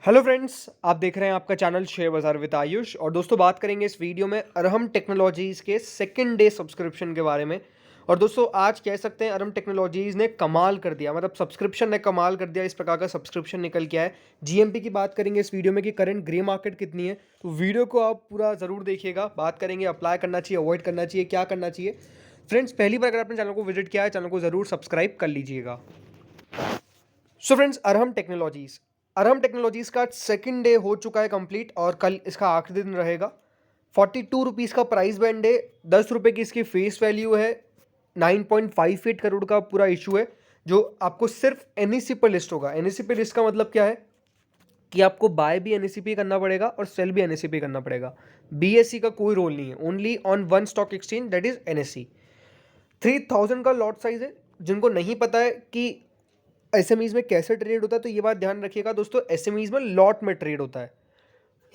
Hello friends, आप देख रहे हैं आपका चैनल शेयर बाजार विद आयुष। और दोस्तों, बात करेंगे इस वीडियो में अरहम टेक्नोलॉजीज़ के सेकंड डे सब्सक्रिप्शन के बारे में। और दोस्तों, आज कह सकते हैं अरहम टेक्नोलॉजीज़ ने कमाल कर दिया, मतलब सब्सक्रिप्शन ने कमाल कर दिया। इस प्रकार का सब्सक्रिप्शन निकल के आया है। जीएमपी की बात करेंगे इस वीडियो में कि करंट ग्रे मार्केट कितनी है, तो वीडियो को आप पूरा ज़रूर देखिएगा। बात करेंगे अप्लाई करना चाहिए, अवॉइड करना चाहिए, क्या करना चाहिए। फ्रेंड्स, पहली बार अगर आपने चैनल को विजिट किया है, चैनल को ज़रूर सब्सक्राइब कर लीजिएगा। सो फ्रेंड्स, अरहम टेक्नोलॉजीज़ का सेकंड डे हो चुका है कंप्लीट और कल इसका आखिरी दिन रहेगा। 42 रुपीज़ का प्राइस बैंड है, 10 रुपये की इसकी फेस वैल्यू है, 9.58 करोड़ का पूरा इशू है जो आपको सिर्फ एनईसी पर लिस्ट होगा। एनईसी पे लिस्ट का मतलब क्या है कि आपको बाय भी एनईसी पे करना पड़ेगा और सेल भी एनईसी पे करना पड़ेगा। बीएससी का कोई रोल नहीं है, only on one stock exchange, that is NSC. 3000 का लॉट साइज है। जिनको नहीं पता है कि एसएमईज में कैसे ट्रेड होता है, तो ये बात ध्यान रखिएगा दोस्तों, एसएमईज में लॉट में ट्रेड होता है।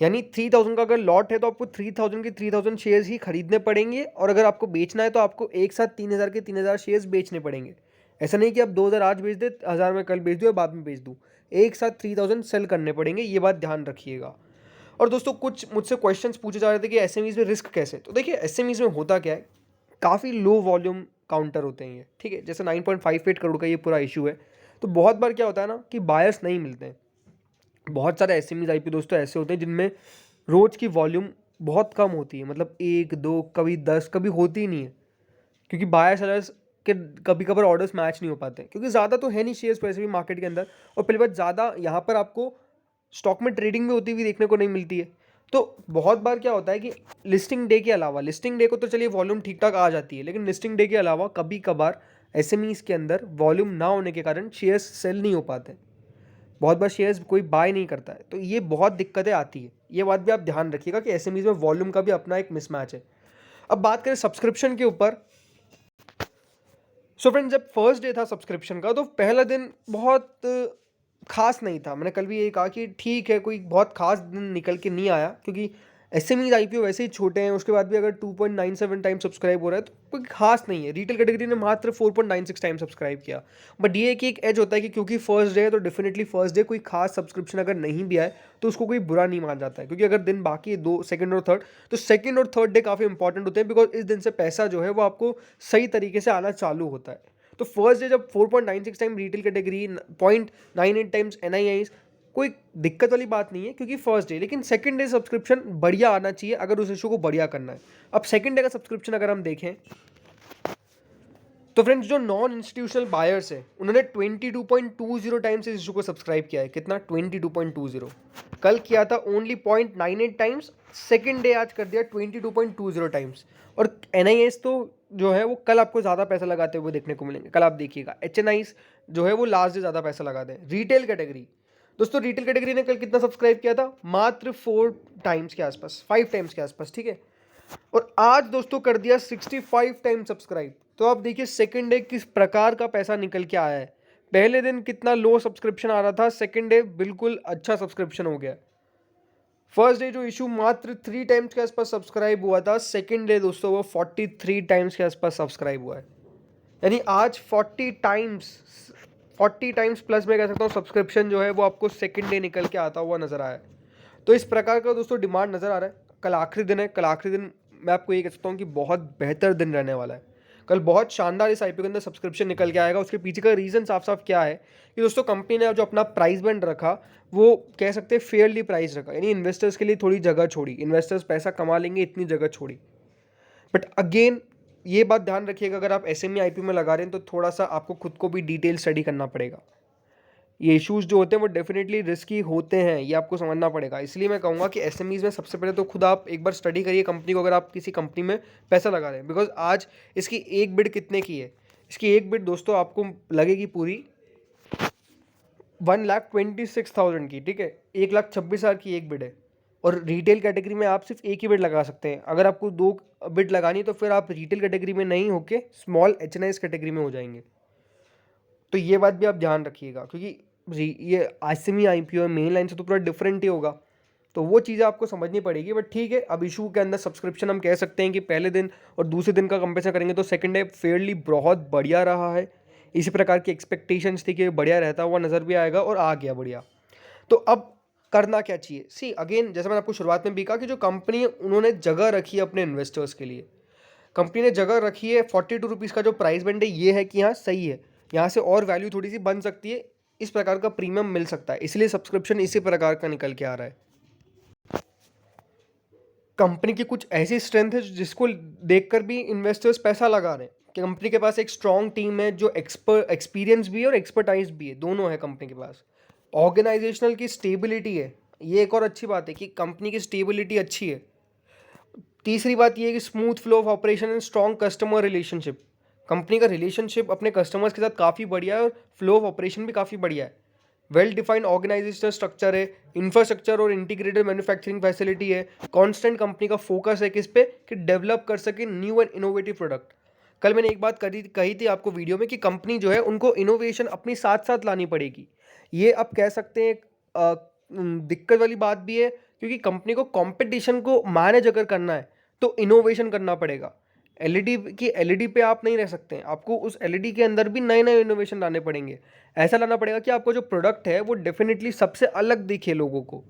यानी 3000 का अगर लॉट है तो आपको 3000 के 3000 शेयर्स ही खरीदने पड़ेंगे, और अगर आपको बेचना है तो आपको एक साथ 3000 के 3000 शेयर्स बेचने पड़ेंगे। ऐसा नहीं कि आप 2000 आज बेच दे, 1000 में कल बेच दूँ या बाद में बेच दूँ। एक साथ 3000 सेल करने पड़ेंगे, ये बात ध्यान रखिएगा। और दोस्तों, कुछ मुझसे क्वेश्चंस पूछे जा रहे थे कि एसएमईज में रिस्क कैसे। तो देखिए, एसएमईज में होता क्या है, काफ़ी लो वॉल्यूम काउंटर होते हैं ये, ठीक है। जैसे 9.58 करोड़ का ये पूरा इशू है, तो बहुत बार क्या होता है ना कि बायर्स नहीं मिलते हैं। बहुत सारे एसएमईज आईपी दोस्तों ऐसे होते हैं जिनमें रोज की वॉल्यूम बहुत कम होती है, मतलब एक दो, कभी 10, कभी होती ही नहीं है, क्योंकि बायर सेलर्स के कभी कभार ऑर्डर्स मैच नहीं हो पाते, क्योंकि ज़्यादा तो है नहीं शेयर्स वैसे भी मार्केट के अंदर। और पहली बात, ज़्यादा यहाँ पर आपको स्टॉक में ट्रेडिंग भी होती हुई देखने को नहीं मिलती है। तो बहुत बार क्या होता है कि लिस्टिंग डे के अलावा, लिस्टिंग डे को तो चलिए वॉल्यूम ठीक ठाक आ जाती है, लेकिन लिस्टिंग डे के अलावा कभी कभार एसएमईज के अंदर वॉल्यूम ना होने के कारण शेयर्स सेल नहीं हो पाते। बहुत बार शेयर्स कोई बाय नहीं करता है, तो ये बहुत दिक्कतें आती है। ये बात भी आप ध्यान रखिएगा कि एसएमईज में वॉल्यूम का भी अपना एक मिसमैच है। अब बात करें सब्सक्रिप्शन के ऊपर। सो फ्रेंड, जब फर्स्ट डे था सब्सक्रिप्शन का, तो पहला दिन बहुत खास नहीं था। मैंने कल भी यही कहा कि ठीक है, कोई बहुत खास दिन निकल के नहीं आया, क्योंकि एसएमईज आईपीओ वैसे ही छोटे हैं। उसके बाद भी अगर 2.97 टाइम सब्सक्राइब हो रहा है तो कोई खास नहीं है। रिटेल कैटेगरी ने मात्र 4.96 टाइम सब्सक्राइब किया। बट ये है कि एक एज होता है कि क्योंकि फर्स्ट डे है, तो डेफिनेटली फर्स्ट डे कोई खास सब्सक्रिप्शन अगर नहीं भी आए तो उसको कोई बुरा नहीं माना जाता है, क्योंकि अगर दिन बाकी है दो, सेकंड और थर्ड, तो सेकंड और थर्ड डे काफ़ी इंपॉर्टेंट होते हैं, बिकॉज इस दिन से पैसा जो है वो आपको सही तरीके से आना चालू होता है। तो फर्स्ट डे जब 4.96 time retail category, 0.98 times NII, कोई दिक्कत वाली बात नहीं है, क्योंकि फर्स्ट डे। लेकिन सेकंड डे सब्सक्रिप्शन बढ़िया आना चाहिए अगर उस इशू को बढ़िया करना है। अब सेकंड डे का सब्सक्रिप्शन अगर हम देखें, तो फ्रेंड्स, जो नॉन इंस्टीट्यूशनल बायर्स है उन्होंने 22.20 टाइम्स इस इशू को सब्सक्राइब किया है। कितना? 22.20। कल किया था ओनली 0.98 टाइम्स, सेकंड डे आज कर दिया 22.20 टाइम्स। और एनआईएस तो जो है वो कल आपको ज़्यादा पैसा लगाते हुए देखने को मिलेंगे। कल आप देखिएगा एचएनआईस जो है वो लास्ट डे ज़्यादा पैसा लगा दें। रिटेल कैटेगरी, दोस्तों, रिटेल कैटेगरी ने कल कितना सब्सक्राइब किया था? मात्र 4 टाइम्स के आसपास, 5 टाइम्स के आसपास, ठीक है। और आज दोस्तों कर दिया 65 टाइम सब्सक्राइब। तो आप देखिए सेकंड डे किस प्रकार का पैसा निकल के आया है। पहले दिन कितना लो सब्सक्रिप्शन आ रहा था, सेकंड डे बिल्कुल अच्छा सब्सक्रिप्शन हो गया। फर्स्ट डे जो इशू मात्र 3 टाइम्स के आसपास सब्सक्राइब हुआ था, सेकंड डे दोस्तों वो 43 टाइम्स के आसपास सब्सक्राइब हुआ है। यानी आज 40 टाइम्स प्लस मैं कह सकता हूँ सब्सक्रिप्शन जो है वो आपको सेकंड डे निकल के आता हुआ नजर आया है। तो इस प्रकार का दोस्तों डिमांड नजर आ रहा है। कल आखिरी दिन है। कल आखिरी दिन मैं आपको ये कह सकता हूँ कि बहुत बेहतर दिन रहने वाला है। कल बहुत शानदार इस आईपीओ के अंदर सब्सक्रिप्शन निकल के आएगा। उसके पीछे का रीज़न साफ साफ क्या है कि दोस्तों, कंपनी ने जो अपना प्राइस बैंड रखा वो कह सकते हैं फेयरली प्राइस रखा, यानी इन्वेस्टर्स के लिए थोड़ी जगह छोड़ी। इन्वेस्टर्स पैसा कमा लेंगे इतनी जगह छोड़ी। बट अगेन ये बात ध्यान रखिएगा, अगर आप एसएमई आईपीओ में लगा रहे हैं तो थोड़ा सा आपको खुद को भी डिटेल स्टडी करना पड़ेगा। ये इश्यूज जो होते हैं वो डेफिनेटली रिस्की होते हैं, ये आपको समझना पड़ेगा। इसलिए मैं कहूँगा कि एसएमईज में सबसे पहले तो खुद आप एक बार स्टडी करिए कंपनी को, अगर आप किसी कंपनी में पैसा लगा रहे हैं। बिकॉज आज इसकी एक बिड कितने की है? इसकी एक बिड दोस्तों आपको लगेगी पूरी 1,26,000 की, ठीक है। 1,26,000 की एक बिड है। और रिटेल कैटेगरी में आप सिर्फ एक ही बिड लगा सकते हैं। अगर आपको 2 बिड लगानी तो फिर आप रिटेल कैटेगरी में नहीं होके स्मॉल एचएनआईएस कैटेगरी में हो जाएंगे। तो ये बात भी आप ध्यान रखिएगा, क्योंकि ये एसएमई आईपीओ मेन लाइन से तो पूरा डिफरेंट ही होगा। तो वो चीज़ें आपको समझनी पड़ेगी। बट ठीक है, अब इशू के अंदर सब्सक्रिप्शन हम कह सकते हैं कि पहले दिन और दूसरे दिन का कंपेरिजन करेंगे तो सेकंड डे फेयरली बहुत बढ़िया रहा है। इसी प्रकार की एक्सपेक्टेशंस थी कि बढ़िया रहता हुआ नज़र भी आएगा, और आ गया बढ़िया। तो अब करना क्या चाहिए? सी अगेन, जैसे मैंने आपको शुरुआत में भी कहा कि जो कंपनी है उन्होंने जगह रखी है अपने इन्वेस्टर्स के लिए। कंपनी ने जगह रखी है, 42 रुपीज़ का जो प्राइस बैंड है ये है कि हाँ सही है, यहाँ से और वैल्यू थोड़ी सी बन सकती है, इस प्रकार का प्रीमियम मिल सकता है, इसलिए सब्सक्रिप्शन इसी प्रकार का निकल के आ रहा है। कंपनी की कुछ ऐसी स्ट्रेंथ है जिसको देखकर भी इन्वेस्टर्स पैसा लगा रहे हैं कि कंपनी के पास एक स्ट्रॉन्ग टीम है जो एक्सपीरियंस भी है और एक्सपर्टाइज भी है, दोनों है कंपनी के पास। ऑर्गेनाइजेशनल की स्टेबिलिटी है, ये एक और अच्छी बात है कि कंपनी की स्टेबिलिटी अच्छी है। तीसरी बात ये है कि smooth flow of operation and strong customer relationship. Company का रिलेशनशिप अपने कस्टमर्स के साथ काफ़ी बढ़िया है और फ्लो ऑफ ऑपरेशन भी काफ़ी बढ़िया है। वेल डिफाइंड ऑर्गेनाइजेशनल स्ट्रक्चर है, इंफ्रास्ट्रक्चर और इंटीग्रेटेड मैन्युफैक्चरिंग फैसिलिटी है। कांस्टेंट कंपनी का फोकस है किस पे कि डेवलप कर सके न्यू एंड इनोवेटिव प्रोडक्ट। कल मैंने एक बात कही थी आपको वीडियो में कि कंपनी जो है उनको इनोवेशन अपनी साथ साथ लानी पड़ेगी। ये आप कह सकते हैं दिक्कत वाली बात भी है, क्योंकि कंपनी को कंपटीशन को मैनेज अगर करना है तो इनोवेशन करना पड़ेगा। एलईडी की एलईडी पे आप नहीं रह सकते हैं, आपको उस एलईडी के अंदर भी नए नए इनोवेशन लाने पड़ेंगे। ऐसा लाना पड़ेगा कि आपका जो प्रोडक्ट है वो डेफिनेटली सबसे अलग दिखे लोगों को।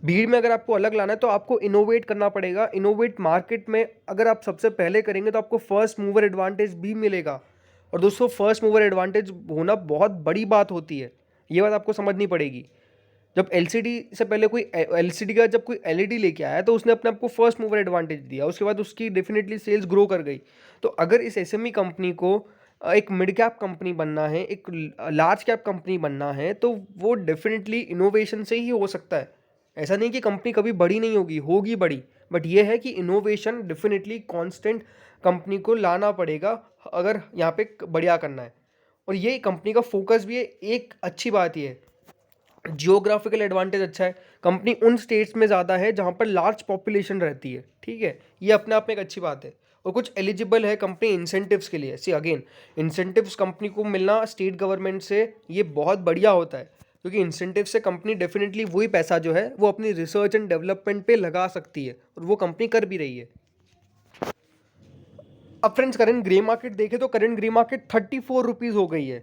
भीड़ में अगर आपको अलग लाना है तो आपको इनोवेट करना पड़ेगा। इनोवेट मार्केट में अगर आप सबसे पहले करेंगे तो आपको फर्स्ट मूवर एडवांटेज भी मिलेगा। और दोस्तों, फर्स्ट मूवर एडवांटेज होना बहुत बड़ी बात होती है, ये बात आपको समझनी पड़ेगी। जब एलसीडी से पहले कोई एलसीडी का जब कोई एलईडी लेके आया तो उसने अपने आप को फर्स्ट मूवर एडवांटेज दिया, उसके बाद उसकी डेफिनेटली सेल्स ग्रो कर गई। तो अगर इस एसएमई कंपनी को एक मिड कैप कंपनी बनना है, एक लार्ज कैप कंपनी बनना है, तो वो डेफिनेटली इनोवेशन से ही हो सकता है। ऐसा नहीं कि कंपनी कभी बड़ी नहीं होगी, होगी बड़ी, बट ये है कि इनोवेशन डेफिनेटली कांस्टेंट कंपनी को लाना पड़ेगा अगर यहाँ पे बढ़िया करना है। और ये कंपनी का फोकस भी है। एक अच्छी बात ये है, जियोग्राफिकल एडवांटेज अच्छा है, कंपनी उन स्टेट्स में ज़्यादा है जहाँ पर लार्ज पॉपुलेशन रहती है, ठीक है, ये अपने आप में एक अच्छी बात है। और कुछ एलिजिबल है कंपनी इंसेंटिव्स के लिए। सी अगेन, इंसेंटिव्स कंपनी को मिलना स्टेट गवर्नमेंट से ये बहुत बढ़िया होता है, क्योंकि इंसेंटिव से कंपनी डेफिनेटली वही पैसा जो है वो अपनी रिसर्च एंड डेवलपमेंट पे लगा सकती है, और वो कंपनी कर भी रही है। अब फ्रेंड्स, करंट ग्रे मार्केट देखें तो करंट ग्रे मार्केट 34 रुपीज़ हो गई है।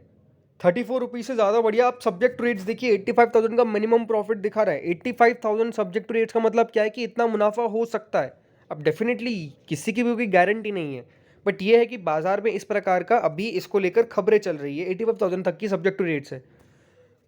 34 रुपीज़ से ज़्यादा बढ़िया। आप सब्जेक्ट टू रेट्स देखिए, 85,000 का मिनिमम प्रॉफिट दिखा रहा है। 85,000 सब्जेक्ट टू रेट्स का मतलब क्या है कि इतना मुनाफा हो सकता है। अब डेफिनेटली किसी की भी कोई गारंटी नहीं है, बट ये है कि बाजार में इस प्रकार का अभी इसको लेकर खबरें चल रही है। 85,000 तक की सब्जेक्ट टू रेट्स है।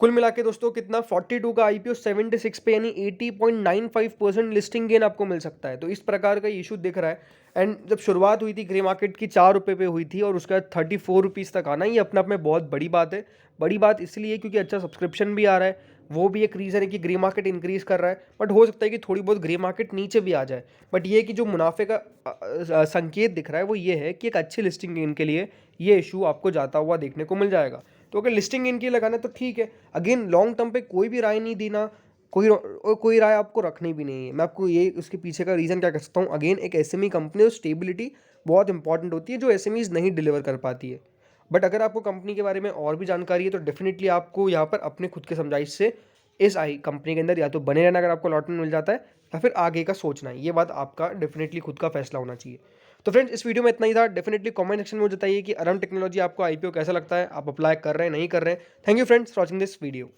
कुल मिला के दोस्तों कितना, 42 का आईपीओ 76 पे, यानी 80.95% लिस्टिंग गेन आपको मिल सकता है। तो इस प्रकार का इशू दिख रहा है। एंड जब शुरुआत हुई थी ग्रे मार्केट की 4 रुपये पे हुई थी और उसके बाद 34 रुपीज़ तक आना, ये अपने आप में बहुत बड़ी बात है। बड़ी बात इसलिए क्योंकि अच्छा सब्सक्रिप्शन भी आ रहा है, वो भी एक रीज़न है कि ग्रे मार्केट इंक्रीज़ कर रहा है। बट हो सकता है कि थोड़ी बहुत ग्रे मार्केट नीचे भी आ जाए, बट ये कि जो मुनाफे का संकेत दिख रहा है वो ये है कि एक अच्छी लिस्टिंग गेन के लिए ये इशू आपको जाता हुआ देखने को मिल जाएगा। तो अगर लिस्टिंग इनकी लगाना है तो ठीक है। अगेन, लॉन्ग टर्म पे कोई भी राय नहीं देना, कोई राय आपको रखनी भी नहीं है। मैं आपको ये उसके पीछे का रीज़न क्या कह सकता हूँ, अगेन एक एसएमई कंपनी और स्टेबिलिटी बहुत इंपॉर्टेंट होती है जो एसएमईज नहीं डिलीवर कर पाती है। बट अगर आपको कंपनी के बारे में और भी जानकारी है तो डेफिनेटली आपको यहाँ पर अपने खुद के समझाइश से इस कंपनी के अंदर या तो बने रहना अगर आपको लॉट में मिल जाता है, या फिर आगे का सोचना है। ये बात आपका डेफिनेटली खुद का फैसला होना चाहिए। तो फ्रेंड्स, इस वीडियो में इतना ही था। डेफिनेटली कमेंट सेक्शन में बताइए कि अरुण टेक्नोलॉजी आपको आईपीओ कैसा लगता है, आप अप्लाई कर रहे हैं नहीं कर रहे हैं। Thank you friends for watching this video.